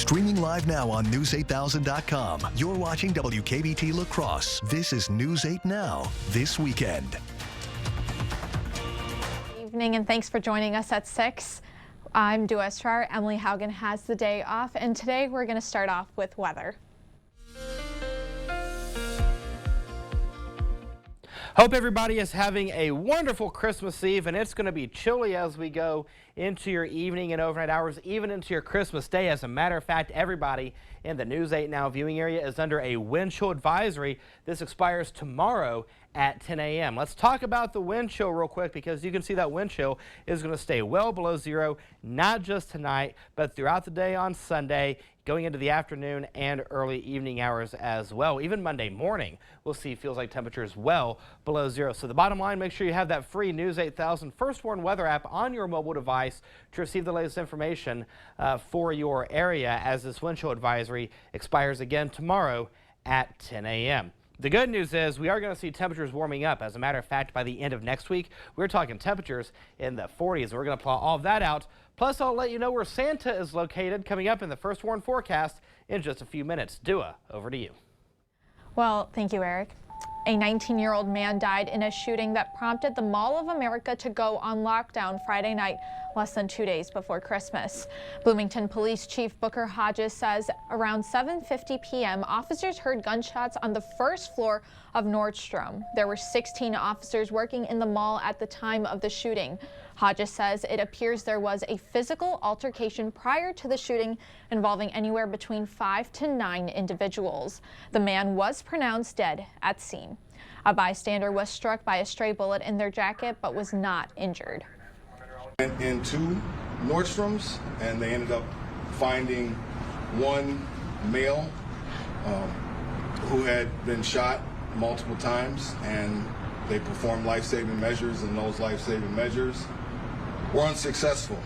Streaming live now on News8000.com. You're watching WKBT La Crosse. This is News 8 Now, this weekend. Good evening and thanks for joining us at 6. I'm Dua Esrar. Emily Haugen has the day off, and today we're going to start off with weather. Hope everybody is having a wonderful Christmas Eve, and it's going to be chilly as we go into your evening and overnight hours, even into your Christmas Day. As a matter of fact, everybody in the News 8 Now viewing area is under a wind chill advisory. This expires tomorrow at 10 a.m. Let's talk about the wind chill real quick, because you can see that wind chill is going to stay well below zero, not just tonight, but throughout the day on Sunday, going into the afternoon and early evening hours as well. Even Monday morning, we'll see feels like temperatures well below zero. So the bottom line, make sure you have that free News 8000 First Warn weather app on your mobile device to receive the latest information for your area, as this wind chill advisory expires again tomorrow at 10 a.m. The good news is we are going to see temperatures warming up. As a matter of fact, by the end of next week, we're talking temperatures in the 40s. We're going to plot all of that out. Plus, I'll let you know where Santa is located coming up in the First Warn forecast in just a few minutes. Dua, over to you. Well, thank you, Eric. A 19-year-old man died in a shooting that prompted the Mall of America to go on lockdown Friday night, less than 2 days before Christmas. Bloomington Police Chief Booker Hodges says around 7:50 p.m., officers heard gunshots on the first floor of Nordstrom. There were 16 officers working in the mall at the time of the shooting. Hodges says it appears there was a physical altercation prior to the shooting involving anywhere between 5 to 9 individuals. The man was pronounced dead at scene. A bystander was struck by a stray bullet in their jacket but was not injured. Went into Nordstrom's and they ended up finding one male who had been shot multiple times, and they performed life-saving measures, and those life-saving measures were unsuccessful.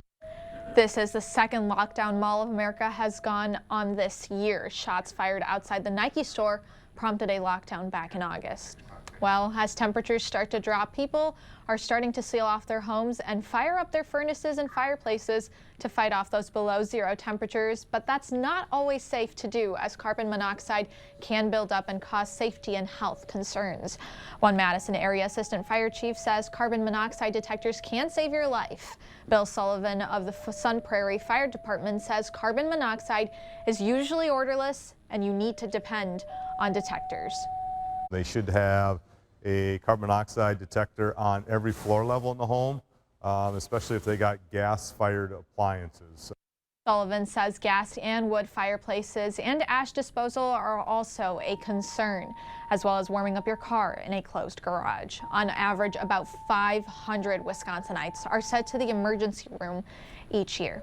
This is the second lockdown Mall of America has gone on this year. Shots fired outside the Nike store prompted a lockdown back in August. Well, as temperatures start to drop, people are starting to seal off their homes and fire up their furnaces and fireplaces to fight off those below zero temperatures. But that's not always safe to do, as carbon monoxide can build up and cause safety and health concerns. One Madison area assistant fire chief says carbon monoxide detectors can save your life. Bill Sullivan of the Sun Prairie Fire Department says carbon monoxide is usually odorless and you need to depend on detectors. They should have a carbon monoxide detector on every floor level in the home, especially if they got gas-fired appliances. Sullivan says gas and wood fireplaces and ash disposal are also a concern, as well as warming up your car in a closed garage. On average, about 500 Wisconsinites are sent to the emergency room each year.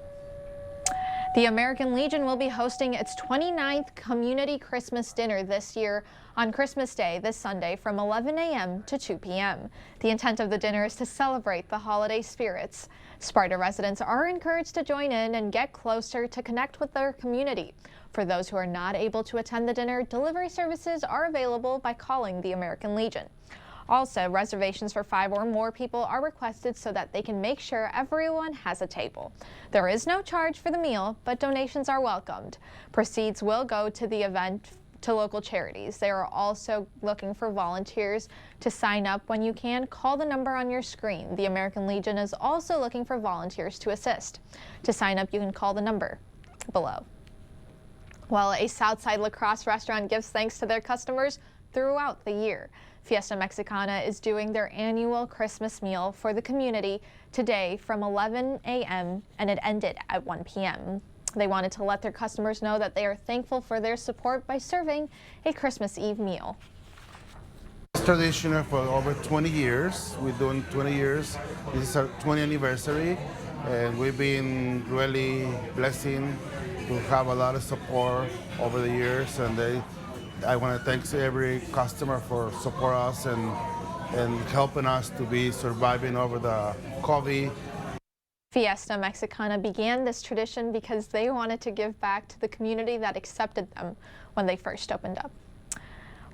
The American Legion will be hosting its 29th Community Christmas Dinner this year on Christmas Day, this Sunday, from 11 a.m. to 2 p.m. The intent of the dinner is to celebrate the holiday spirits. Sparta residents are encouraged to join in and get closer to connect with their community. For those who are not able to attend the dinner, delivery services are available by calling the American Legion. Also, reservations for 5 or more people are requested so that they can make sure everyone has a table. There is no charge for the meal, but donations are welcomed. Proceeds will go to the event to local charities. They are also looking for volunteers to sign up. When you can, call the number on your screen. The American Legion is also looking for volunteers to assist. To sign up, you can call the number below. Well, a Southside La Crosse restaurant gives thanks to their customers throughout the year. Fiesta Mexicana is doing their annual Christmas meal for the community today from 11 a.m. and it ended at 1 p.m. They wanted to let their customers know that they are thankful for their support by serving a Christmas Eve meal. It's traditional for over 20 years. We're doing 20 years. This is our 20th anniversary, and we've been really blessing to have a lot of support over the years, and I want to thank every customer for supporting us and helping us to be surviving over the COVID. Fiesta Mexicana began this tradition because they wanted to give back to the community that accepted them when they first opened up.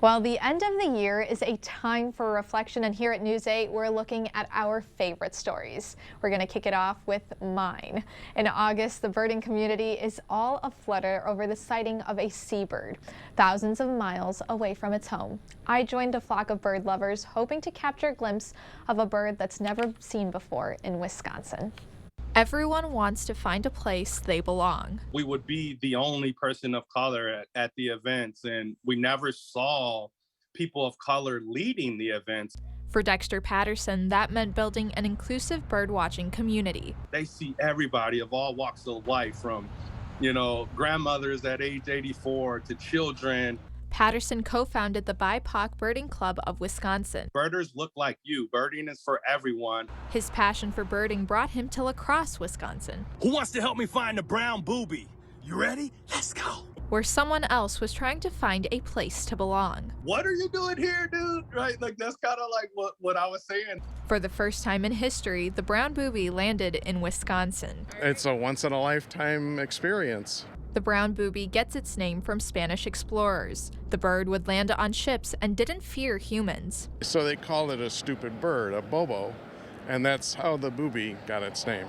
Well, the end of the year is a time for reflection, and here at News 8, we're looking at our favorite stories. We're going to kick it off with mine. In August, the birding community is all aflutter over the sighting of a seabird, thousands of miles away from its home. I joined a flock of bird lovers hoping to capture a glimpse of a bird that's never seen before in Wisconsin. Everyone wants to find a place they belong. We would be the only person of color at the events, and we never saw people of color leading the events. For Dexter Patterson, that meant building an inclusive birdwatching community. They see everybody of all walks of life, from, grandmothers at age 84 to children. Patterson co-founded the BIPOC Birding Club of Wisconsin. Birders look like you. Birding is for everyone. His passion for birding brought him to La Crosse, Wisconsin. Who wants to help me find a brown booby? You ready? Let's go. Where someone else was trying to find a place to belong. What are you doing here, dude? Right? Like, that's kind of like what I was saying. For the first time in history, the brown booby landed in Wisconsin. It's a once-in-a-lifetime experience. The brown booby gets its name from Spanish explorers. The bird would land on ships and didn't fear humans. So they called it a stupid bird, a bobo, and that's how the booby got its name.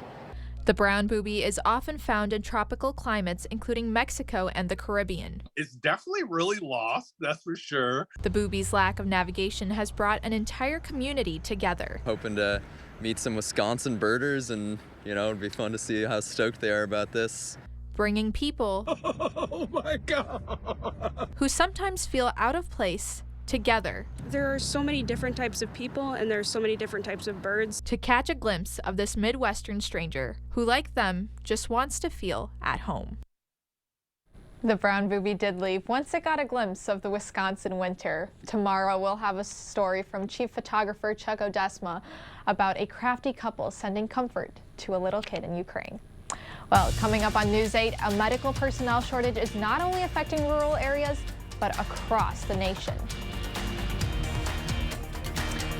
The brown booby is often found in tropical climates, including Mexico and the Caribbean. It's definitely really lost, that's for sure. The booby's lack of navigation has brought an entire community together. Hoping to meet some Wisconsin birders, and it'd be fun to see how stoked they are about this. Bringing people Oh my God, who sometimes feel out of place together. There are so many different types of people, and there are so many different types of birds. To catch a glimpse of this Midwestern stranger who, like them, just wants to feel at home. The brown booby did leave once it got a glimpse of the Wisconsin winter. Tomorrow we'll have a story from Chief Photographer Chuck Odesma about a crafty couple sending comfort to a little kid in Ukraine. Well, coming up on News 8, a medical personnel shortage is not only affecting rural areas, but across the nation.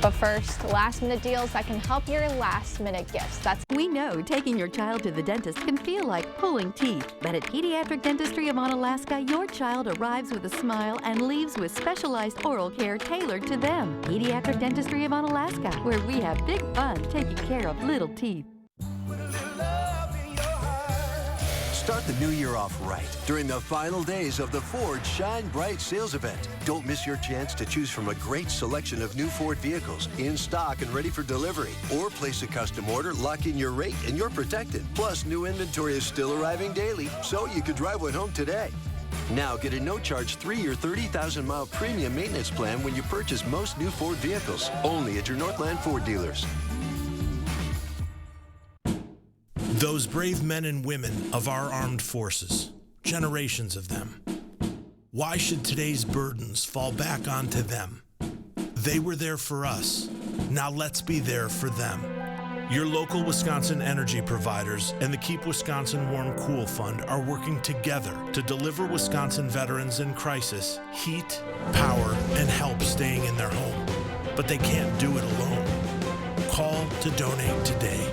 But first, last-minute deals that can help your last-minute gifts. We know taking your child to the dentist can feel like pulling teeth, but at Pediatric Dentistry of Onalaska, your child arrives with a smile and leaves with specialized oral care tailored to them. Pediatric Dentistry of Onalaska, where we have big fun taking care of little teeth. Start the new year off right during the final days of the Ford Shine Bright sales event. Don't miss your chance to choose from a great selection of new Ford vehicles in stock and ready for delivery. Or place a custom order, lock in your rate, and you're protected. Plus, new inventory is still arriving daily, so you could drive one home today. Now get a no-charge 3-year, 30,000-mile premium maintenance plan when you purchase most new Ford vehicles. Only at your Northland Ford dealers. Those brave men and women of our armed forces, generations of them. Why should today's burdens fall back onto them? They were there for us. Now let's be there for them. Your local Wisconsin energy providers and the Keep Wisconsin Warm Cool Fund are working together to deliver Wisconsin veterans in crisis heat, power, and help staying in their home. But they can't do it alone. Call to donate today.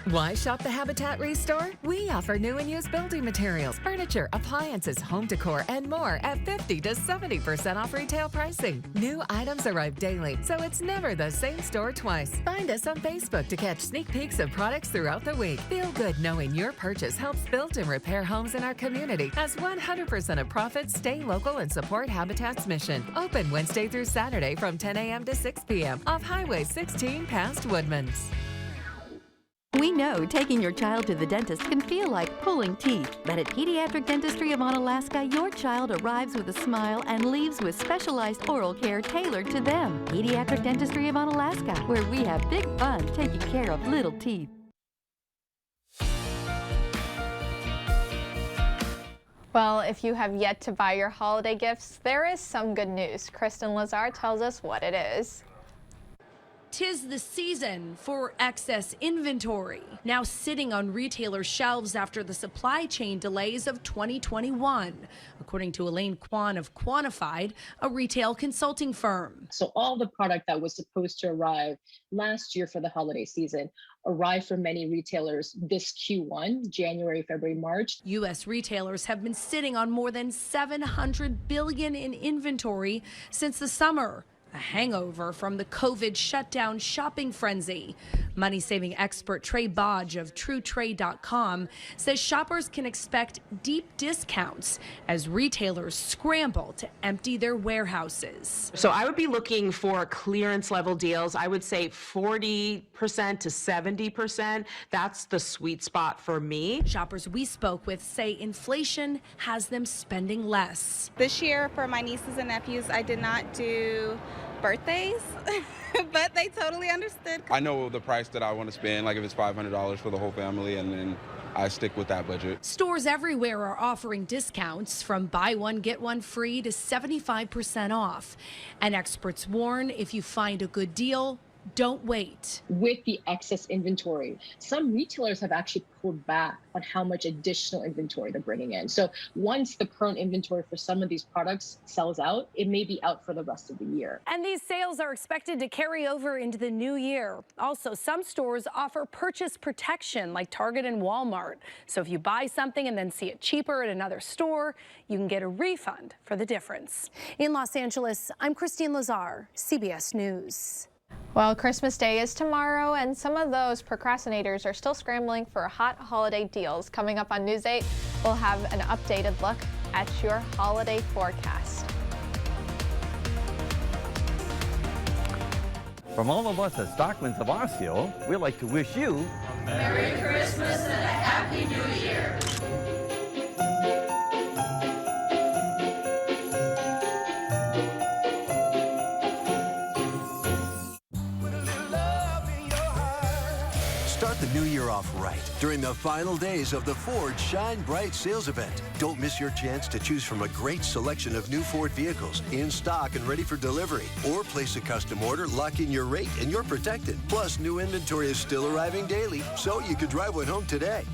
Why shop the Habitat Restore? We offer new and used building materials, furniture, appliances, home decor, and more at 50 to 70% off retail pricing. New items arrive daily, so it's never the same store twice. Find us on Facebook to catch sneak peeks of products throughout the week. Feel good knowing your purchase helps build and repair homes in our community, as 100% of profits stay local and support Habitat's mission. Open Wednesday through Saturday from 10 a.m. to 6 p.m. off Highway 16 past Woodman's. We know taking your child to the dentist can feel like pulling teeth, but at Pediatric Dentistry of Onalaska, your child arrives with a smile and leaves with specialized oral care tailored to them. Pediatric Dentistry of Onalaska, where we have big fun taking care of little teeth. Well, if you have yet to buy your holiday gifts, there is some good news. Kristen Lazar tells us what it is. 'Tis the season for excess inventory, now sitting on retailers' shelves after the supply chain delays of 2021, according to Elaine Kwan of Quantified, a retail consulting firm. So all the product that was supposed to arrive last year for the holiday season arrived for many retailers this Q1, January, February, March. U.S. retailers have been sitting on more than $700 billion in inventory since the summer, a hangover from the COVID shutdown shopping frenzy. Money-saving expert Trey Bodge of TrueTrade.com says shoppers can expect deep discounts as retailers scramble to empty their warehouses. So I would be looking for clearance level deals. I would say 40% to 70%. That's the sweet spot for me. Shoppers we spoke with say inflation has them spending less. This year for my nieces and nephews, I did not do birthdays, but they totally understood. I know the price that I want to spend, like if it's $500 for the whole family, and then I stick with that budget. Stores everywhere are offering discounts from buy one, get one free to 75% off. And experts warn if you find a good deal, don't wait. With the excess inventory, some retailers have actually pulled back on how much additional inventory they're bringing in. So once the current inventory for some of these products sells out, it may be out for the rest of the year. And these sales are expected to carry over into the new year. Also, some stores offer purchase protection like Target and Walmart. So if you buy something and then see it cheaper at another store, you can get a refund for the difference. In Los Angeles, I'm Christine Lazar, CBS News. Well, Christmas Day is tomorrow, and some of those procrastinators are still scrambling for hot holiday deals. Coming up on News 8, we'll have an updated look at your holiday forecast. From all of us at Stockman's of Osseo, we'd like to wish you a Merry Christmas and a Happy New Year. Start the new year off right during the final days of the Ford Shine Bright sales event. Don't miss your chance to choose from a great selection of new Ford vehicles in stock and ready for delivery. Or place a custom order, lock in your rate, and you're protected. Plus, new inventory is still arriving daily, so you could drive one home today.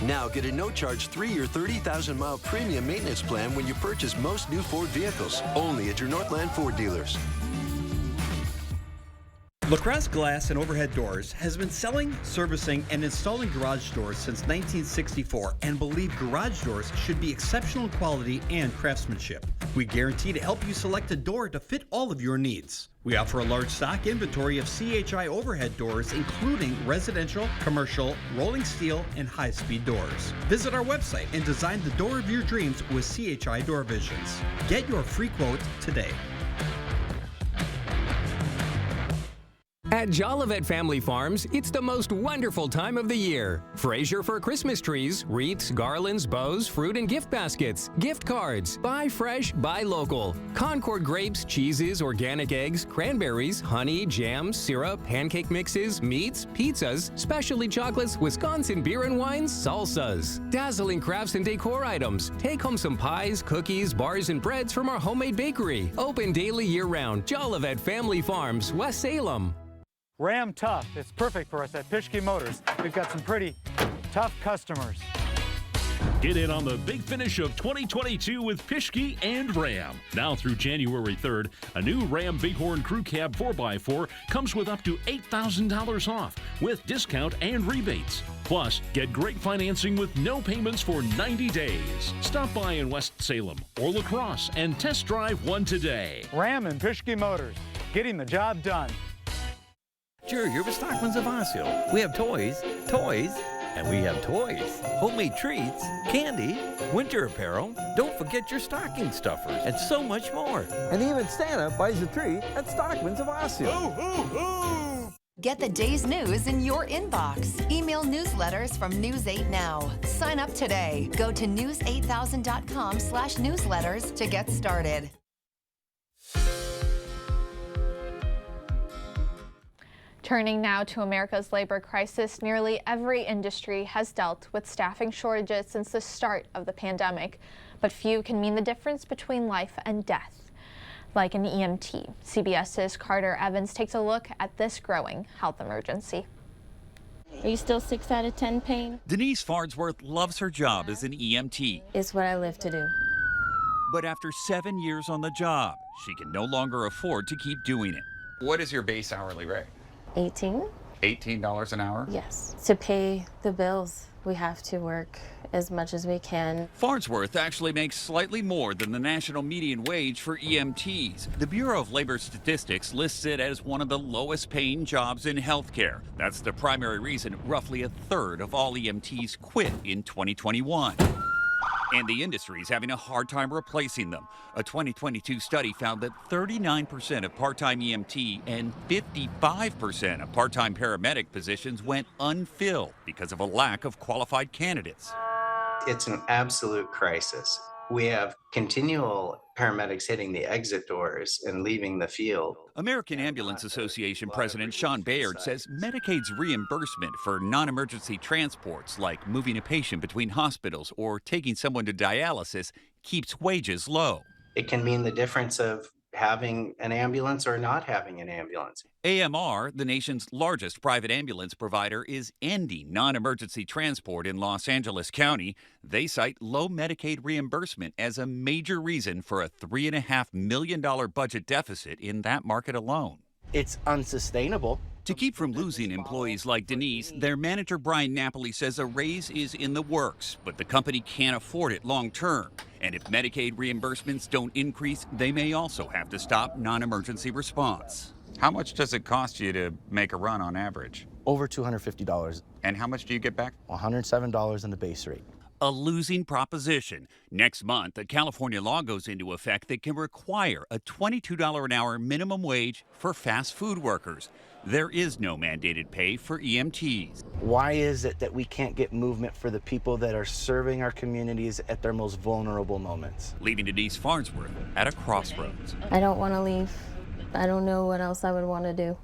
Now get a no-charge 3-year, 30,000-mile premium maintenance plan when you purchase most new Ford vehicles. Only at your Northland Ford dealers. LaCrosse Glass and Overhead Doors has been selling, servicing, and installing garage doors since 1964 and believe garage doors should be exceptional quality and craftsmanship. We guarantee to help you select a door to fit all of your needs. We offer a large stock inventory of CHI overhead doors, including residential, commercial, rolling steel, and high-speed doors. Visit our website and design the door of your dreams with CHI Door Visions. Get your free quote today. At Jolivet Family Farms, it's the most wonderful time of the year. Fraser for Christmas trees, wreaths, garlands, bows, fruit and gift baskets, gift cards. Buy fresh, buy local. Concord grapes, cheeses, organic eggs, cranberries, honey, jams, syrup, pancake mixes, meats, pizzas, specialty chocolates, Wisconsin beer and wines, salsas. Dazzling crafts and decor items. Take home some pies, cookies, bars, and breads from our homemade bakery. Open daily year-round. Jolivet Family Farms, West Salem. Ram Tough is perfect for us at Pischke Motors. We've got some pretty tough customers. Get in on the big finish of 2022 with Pischke and Ram. Now through January 3rd, a new Ram Bighorn Crew Cab 4x4 comes with up to $8,000 off with discount and rebates. Plus, get great financing with no payments for 90 days. Stop by in West Salem or La Crosse and test drive one today. Ram and Pischke Motors, getting the job done. Sure, you're with Stockman's of Osseo. We have toys, and we have toys. Homemade treats, candy, winter apparel. Don't forget your stocking stuffers, and so much more. And even Santa buys a tree at Stockman's of Osseo. Hoo, hoo, hoo! Get the day's news in your inbox. Email newsletters from News 8 Now. Sign up today. Go to news8000.com/newsletters to get started. Turning now to America's labor crisis, nearly every industry has dealt with staffing shortages since the start of the pandemic, but few can mean the difference between life and death. like an EMT. CBS's Carter Evans takes a look at this growing health emergency. Are you still 6 out of 10 pain? Denise Farnsworth loves her job as an EMT. It's what I live to do. But after 7 years on the job, she can no longer afford to keep doing it. What is your base hourly rate? 18? $18 an hour? Yes. To pay the bills, we have to work as much as we can. Farnsworth actually makes slightly more than the national median wage for EMTs. The Bureau of Labor Statistics lists it as one of the lowest paying jobs in healthcare. That's the primary reason roughly a third of all EMTs quit in 2021. And the industry is having a hard time replacing them. A 2022 study found that 39% of part-time EMT and 55% of part-time paramedic positions went unfilled because of a lack of qualified candidates. It's an absolute crisis. We have continual paramedics hitting the exit doors and leaving the field. American Ambulance Association President Sean Bayard says Medicaid's reimbursement for non-emergency transports, like moving a patient between hospitals or taking someone to dialysis, keeps wages low. It can mean the difference of having an ambulance or not having an ambulance. AMR, the nation's largest private ambulance provider, is ending non-emergency transport in Los Angeles County. They cite low Medicaid reimbursement as a major reason for a $3.5 million budget deficit in that market alone. It's unsustainable. To keep from losing employees like Denise, their manager Brian Napoli says a raise is in the works, but the company can't afford it long term. And if Medicaid reimbursements don't increase, they may also have to stop non-emergency response. How much does it cost you to make a run on average? Over $250. And how much do you get back? $107 in the base rate. A losing proposition. Next month, a California law goes into effect that can require a $22 an hour minimum wage for fast food workers. There is no mandated pay for EMTs. Why is it that we can't get movement for the people that are serving our communities at their most vulnerable moments? Leaving Denise Farnsworth at a crossroads. I don't want to leave. I don't know what else I would want to do.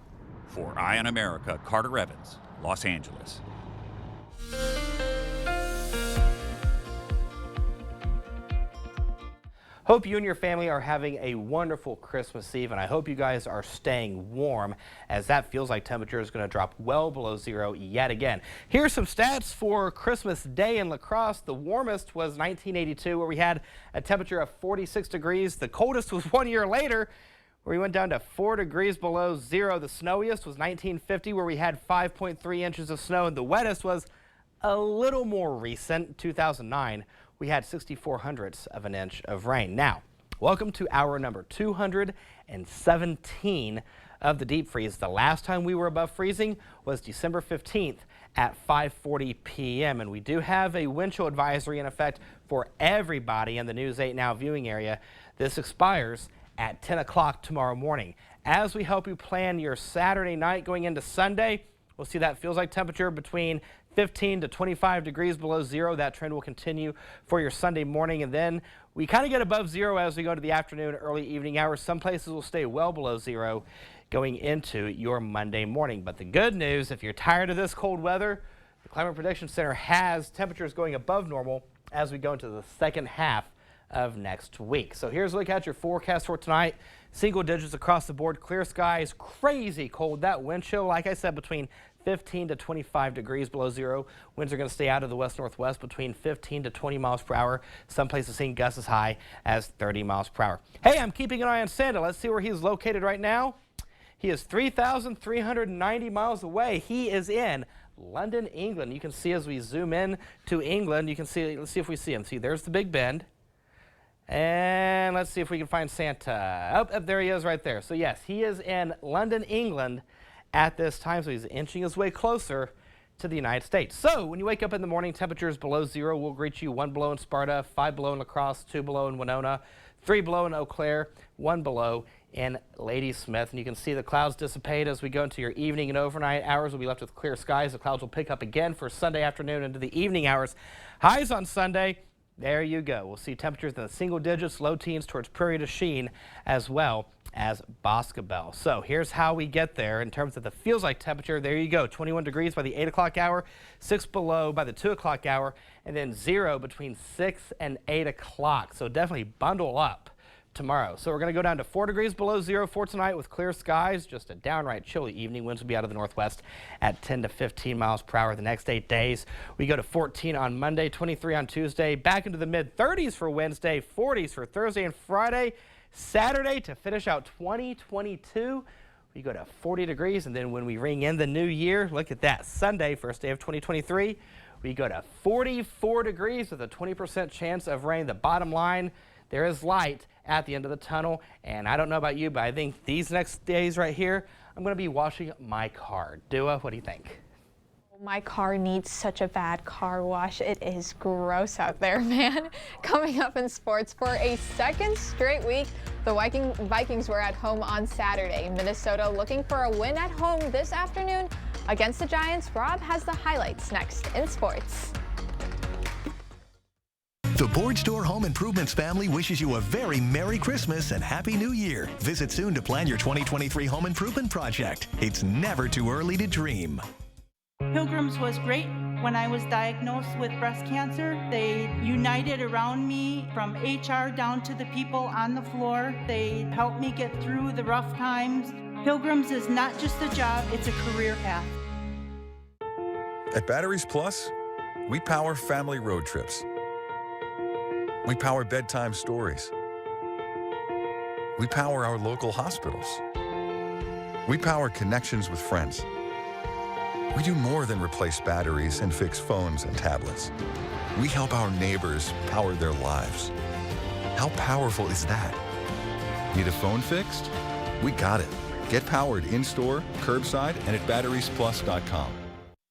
For Eye on America, Carter Evans, Los Angeles. Hope you and your family are having a wonderful Christmas Eve, and I hope you guys are staying warm, as that feels like temperature is going to drop well below zero yet again. Here's some stats for Christmas Day in La Crosse. The warmest was 1982, where we had a temperature of 46 degrees. The coldest was 1 year later, where we went down to 4 degrees below zero. The snowiest was 1950, where we had 5.3 inches of snow, and the wettest was a little more recent, 2009. We had 0.64 of an inch of rain. Now, welcome to hour number 217 of the deep freeze. The last time we were above freezing was December 15th at 5:40 p.m. And we do have a wind chill advisory in effect for everybody in the News 8 Now viewing area. This expires at 10 o'clock tomorrow morning. As we help you plan your Saturday night going into Sunday, we'll see that feels like temperature between 15 to 25 degrees below zero. That trend will continue for your Sunday morning, and then we kind of get above zero as we go to the afternoon, early evening hours. Some places will stay well below zero going into your Monday morning. But the good news, if you're tired of this cold weather, the Climate Prediction Center has temperatures going above normal as we go into the second half of next week. So here's a look at your forecast for tonight. Single digits across the board, clear skies, crazy cold. That wind chill, like I said, between 15 to 25 degrees below zero. Winds are going to stay out of the west-northwest between 15 to 20 miles per hour. Some places seeing gusts as high as 30 miles per hour. Hey, I'm keeping an eye on Santa. Let's see where he's located right now. He is 3,390 miles away. He is in London, England. You can see as we zoom in to England, you can see, let's see if we see him. See, there's the Big Bend. And let's see if we can find Santa. Oh, there he is right there. So yes, he is in London, England at this time. So he's inching his way closer to the United States. So when you wake up in the morning, temperatures below zero will greet you. 1 below in Sparta, 5 below in La Crosse, 2 below in Winona, 3 below in Eau Claire, 1 below in Ladysmith. And you can see the clouds dissipate as we go into your evening and overnight hours. We'll be left with clear skies. The clouds will pick up again for Sunday afternoon into the evening hours. Highs on Sunday. There you go. We'll see temperatures in the single digits, low teens towards Prairie du Chien, as well as Boscobel. So here's how we get there in terms of the feels like temperature. There you go. 21 degrees by the 8 o'clock hour, 6 below by the 2 o'clock hour, and then 0 between 6 and 8 o'clock. So definitely bundle up tomorrow. So we're going to go down to 4 degrees below zero for tonight with clear skies. Just a downright chilly evening. Winds will be out of the northwest at 10 to 15 miles per hour the next 8 days. We go to 14 on Monday, 23 on Tuesday, back into the mid-30s for Wednesday, 40s for Thursday and Friday. Saturday to finish out 2022. We go to 40 degrees, and then when we ring in the new year, look at that. Sunday, first day of 2023, we go to 44 degrees with a 20% chance of rain. The bottom line, there is light at the end of the tunnel, and I don't know about you, but I think these next days right here, I'm going to be washing my car. Dua, what do you think? My car needs such a bad car wash. It is gross out there, man. Coming up in sports, for a second straight week, the Vikings were at home on Saturday. Minnesota looking for a win at home this afternoon against the Giants. Rob has the highlights next in sports. The Board Store Home Improvements family wishes you a very Merry Christmas and Happy New Year. Visit soon to plan your 2023 home improvement project. It's never too early to dream. Pilgrims was great. When I was diagnosed with breast cancer, they united around me from HR down to the people on the floor. They helped me get through the rough times. Pilgrims is not just a job, it's a career path. At Batteries Plus, we power family road trips. We power bedtime stories. We power our local hospitals. We power connections with friends. We do more than replace batteries and fix phones and tablets. We help our neighbors power their lives. How powerful is that? Need a phone fixed? We got it. Get powered in-store, curbside, and at batteriesplus.com.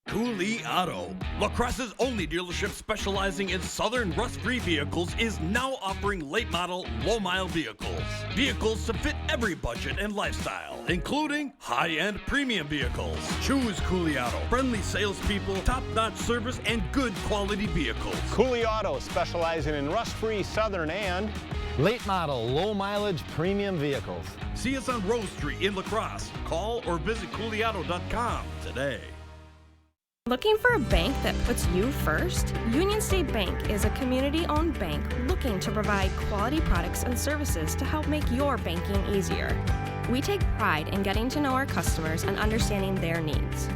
Cooley Auto, La Crosse's only dealership specializing in southern rust-free vehicles, is now offering late-model, low-mile vehicles. Vehicles to fit every budget and lifestyle, including high-end premium vehicles. Choose Cooley Auto. Friendly salespeople, top-notch service, and good quality vehicles. Cooley Auto, specializing in rust-free southern and late model, low mileage premium vehicles. See us on Rose Street in La Crosse. Call or visit cooleyauto.com today. Looking for a bank that puts you first? Union State Bank is a community-owned bank looking to provide quality products and services to help make your banking easier. We take pride in getting to know our customers and understanding their needs.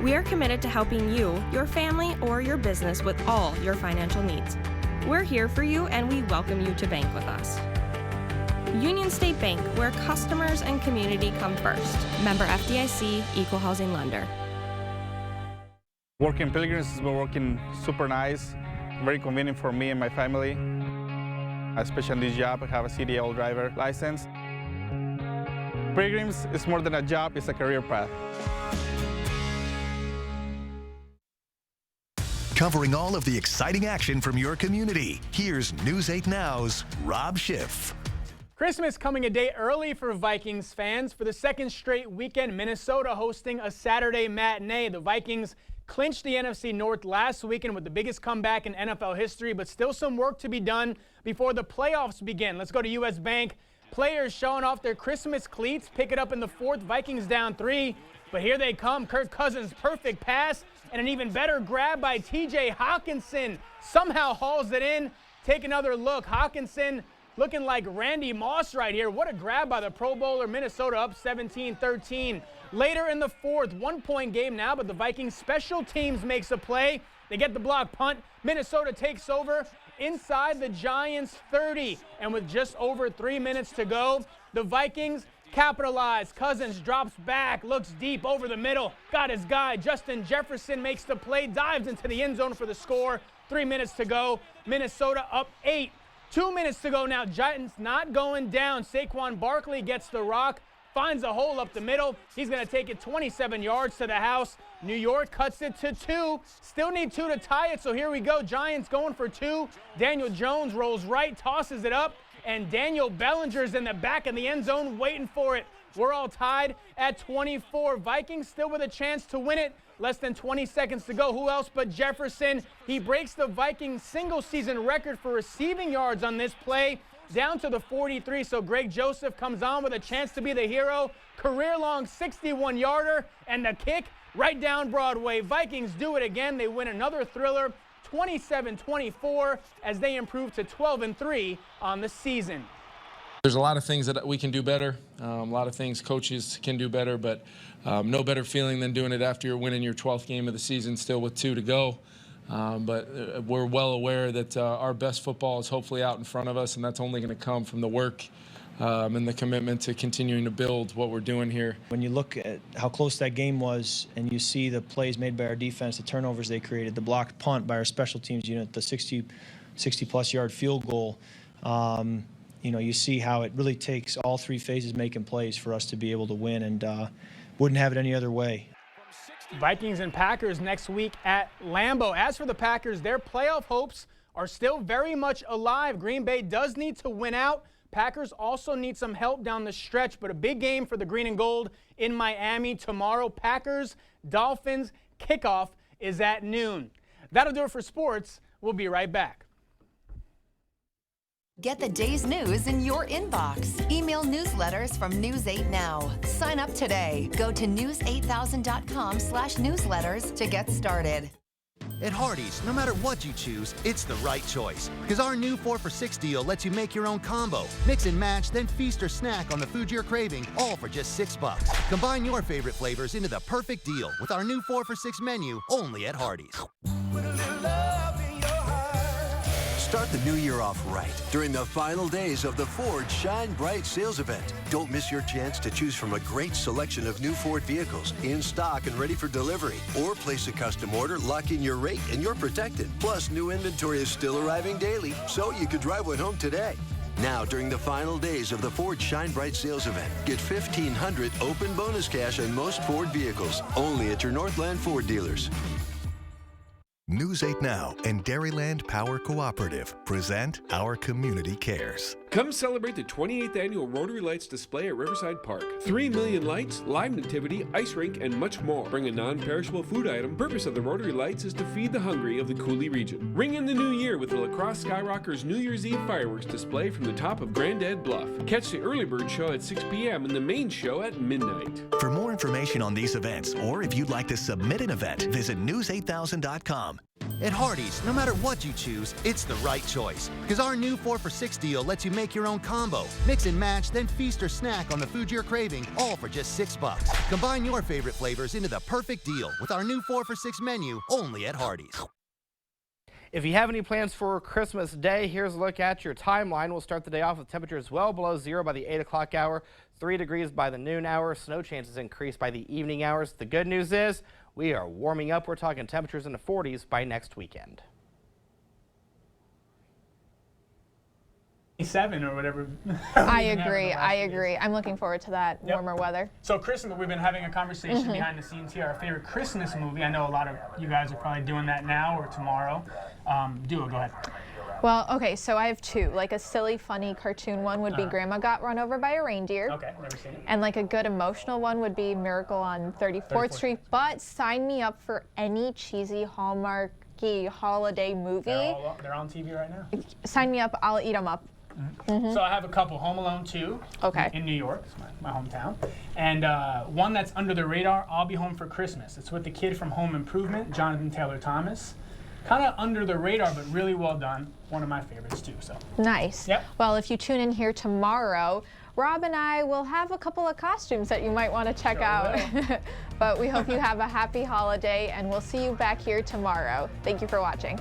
We are committed to helping you, your family, or your business with all your financial needs. We're here for you and we welcome you to bank with us. Union State Bank, where customers and community come first. Member FDIC, Equal Housing Lender. Working Pilgrims has been working super nice, very convenient for me and my family. Especially on this job, I have a CDL driver license. Pilgrims is more than a job, it's a career path. Covering all of the exciting action from your community, here's News 8 Now's Rob Schiff. Christmas coming a day early for Vikings fans. For the second straight weekend, Minnesota hosting a Saturday matinee. The Vikings clinched the NFC North last weekend with the biggest comeback in NFL history, but still some work to be done before the playoffs begin. Let's go to U.S. Bank. Players showing off their Christmas cleats, pick it up in the fourth. Vikings down 3, but here they come. Kirk Cousins, perfect pass, and an even better grab by T.J. Hockenson. Somehow hauls it in. Take another look. Hockenson looking like Randy Moss right here. What a grab by the Pro Bowler. Minnesota up 17-13. Later in the fourth, 1-point game now, but the Vikings special teams makes a play. They get the block punt. Minnesota takes over inside the Giants 30. And with just over 3 minutes to go, the Vikings capitalize. Cousins drops back, looks deep over the middle. Got his guy. Justin Jefferson makes the play, dives into the end zone for the score. 3 minutes to go. Minnesota up 8. 2 minutes to go now. Giants not going down. Saquon Barkley gets the rock. Finds a hole up the middle. He's going to take it 27 yards to the house. New York cuts it to 2. Still need 2 to tie it, so here we go. Giants going for 2. Daniel Jones rolls right, tosses it up, and Daniel Bellinger's in the back of the end zone waiting for it. We're all tied at 24. Vikings still with a chance to win it. Less than 20 seconds to go. Who else but Jefferson? He breaks the Vikings single-season record for receiving yards on this play, down to the 43, so Greg Joseph comes on with a chance to be the hero. Career-long 61-yarder, and the kick right down Broadway. Vikings do it again. They win another thriller, 27-24, as they improve to 12-3 on the season. There's a lot of things that we can do better. A lot of things coaches can do better, but no better feeling than doing it after you're winning your 12th game of the season, still with 2 to go. But we're well aware that our best football is hopefully out in front of us, and that's only going to come from the work and the commitment to continuing to build what we're doing here. When you look at how close that game was and you see the plays made by our defense, the turnovers they created, the blocked punt by our special teams unit, the 60-plus yard field goal, you know, you see how it really takes all 3 phases making plays for us to be able to win, and wouldn't have it any other way. Vikings and Packers next week at Lambeau. As for the Packers, their playoff hopes are still very much alive. Green Bay does need to win out. Packers also need some help down the stretch, but a big game for the green and gold in Miami tomorrow. Packers, Dolphins, kickoff is at noon. That'll do it for sports. We'll be right back. Get the day's news in your inbox. Email newsletters from News 8 Now. Sign up today. Go to news8000.com/newsletters to get started. At Hardee's, no matter what you choose, it's the right choice. Because our new 4 for $6 deal lets you make your own combo. Mix and match, then feast or snack on the food you're craving, all for just $6. Combine your favorite flavors into the perfect deal with our new 4 for $6 menu, only at Hardee's. Start the new year off right during the final days of the Ford Shine Bright sales event. Don't miss your chance to choose from a great selection of new Ford vehicles in stock and ready for delivery. Or place a custom order, lock in your rate, and you're protected. Plus, new inventory is still arriving daily, so you could drive one home today. Now, during the final days of the Ford Shine Bright sales event, get $1,500 open bonus cash on most Ford vehicles, only at your Northland Ford dealers. News 8 Now and Dairyland Power Cooperative present Our Community Cares. Come celebrate the 28th annual Rotary Lights display at Riverside Park. 3 million lights, live nativity, ice rink, and much more. Bring a non-perishable food item. Purpose of the Rotary Lights is to feed the hungry of the Cooley region. Ring in the new year with the La Crosse Skyrockers New Year's Eve fireworks display from the top of Grandad Bluff. Catch the early bird show at 6 p.m. and the main show at midnight. For more information on these events, or if you'd like to submit an event, visit news8000.com. At Hardee's, no matter what you choose, it's the right choice. Because our new 4 for $6 deal lets you make your own combo. Mix and match, then feast or snack on the food you're craving, all for just $6. Combine your favorite flavors into the perfect deal with our new 4 for $6 menu, only at Hardee's. If you have any plans for Christmas Day, here's a look at your timeline. We'll start the day off with temperatures well below 0 by the 8 o'clock hour, 3 degrees by the noon hour. Snow chances increase by the evening hours. The good news is we are warming up. We're talking temperatures in the 40s by next weekend. 7 or whatever. I agree. I'm looking forward to that warmer weather. So Christmas, we've been having a conversation behind the scenes here. Our favorite Christmas movie. I know a lot of you guys are probably doing that now or tomorrow. Go ahead. Well, okay, so I have 2. Like a silly, funny cartoon one would be Grandma Got Run Over by a Reindeer. Okay, never seen it. And like a good emotional one would be Miracle on 34th Street. But sign me up for any cheesy Hallmarky holiday movie. They're on TV right now. Sign me up. I'll eat them up. So I have a couple. Home Alone 2 in New York, it's my hometown. And one that's under the radar, I'll Be Home for Christmas. It's with the kid from Home Improvement, Jonathan Taylor Thomas. Kind of under the radar, but really well done. One of my favorites too. So nice. Yep. Well, if you tune in here tomorrow, Rob and I will have a couple of costumes that you might want to check out. But we hope you have a happy holiday, and we'll see you back here tomorrow. Thank you for watching.